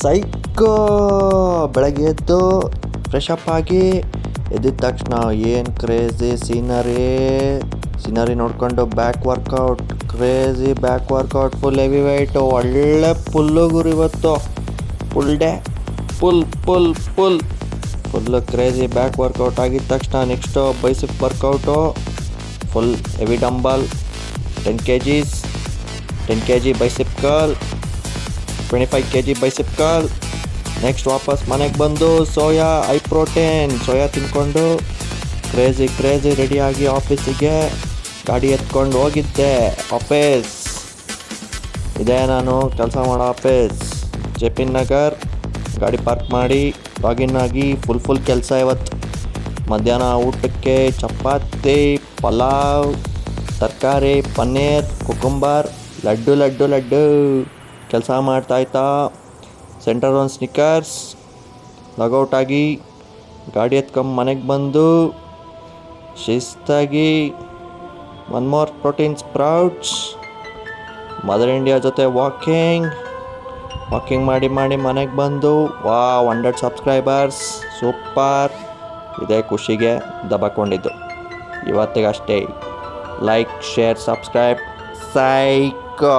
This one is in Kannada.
ಸೈಕೋ ಬೆಳಗ್ಗೆ ಎದ್ದು ಫ್ರೆಶ್ ಅಪ್ ಆಗಿ ಎದ್ದಿದ ತಕ್ಷಣ ಏನು ಕ್ರೇಜಿ ಸೀನರಿ ನೋಡ್ಕೊಂಡು back workout, crazy back workout, full heavy weight, ಒಳ್ಳೆ ಪುಲ್ಲು ಗುರು ಇವತ್ತು. Full day full crazy back workout ಆಗಿದ ತಕ್ಷಣ next bicep workout, full heavy dumbbell 10 kg bicep curl, 25 kg bicep curl. Next ವಾಪಸ್ ಮನೆಗೆ ಬಂದು ಸೋಯಾ ಸೋಯಾ ತಿಂದ್ಕೊಂಡು ಕ್ರೇಜಿ ರೆಡಿಯಾಗಿ ಆಫೀಸಿಗೆ ಗಾಡಿ ಎತ್ಕೊಂಡು ಹೋಗಿದ್ದೆ. ಆಫೀಸ್ ಇದೇ ನಾನು ಕೆಲಸ ಮಾಡೋ ಆಫೀಸ್, JP ನಗರ್. ಗಾಡಿ ಪಾರ್ಕ್ ಮಾಡಿ ಲಾಗಿನ್ ಆಗಿ ಫುಲ್ ಕೆಲಸ ಇವತ್ತು. ಮಧ್ಯಾಹ್ನ ಊಟಕ್ಕೆ ಚಪಾತಿ, ಪಲಾವ್, ತರಕಾರಿ, ಪನ್ನೀರ್, ಕುಕುಂಬರ್, ಲಡ್ಡು ಕೆಲಸ ಮಾಡ್ತಾಯ್ತಾ. ಸೆಂಟರ್ ಒಂದು ಸ್ನಿಕರ್ಸ್, ಲಾಗೌಟ್ ಆಗಿ ಗಾಡಿ ಎತ್ಕೊಂಡು ಮನೆಗೆ ಬಂದು ಶಿಸ್ತಾಗಿ one more protein sprouts, mother India ಜೊತೆ ವಾಕಿಂಗ್ ಮಾಡಿ ಮನೆಗೆ ಬಂದು 100 ಸಬ್ಸ್ಕ್ರೈಬರ್ಸ್, ಸೂಪರ್. ಇದೇ ಖುಷಿಗೆ ದಬಕೊಂಡಿದ್ದು ಇವತ್ತಿಗಷ್ಟೇ. Like, share, subscribe. ಸೈಕೋ.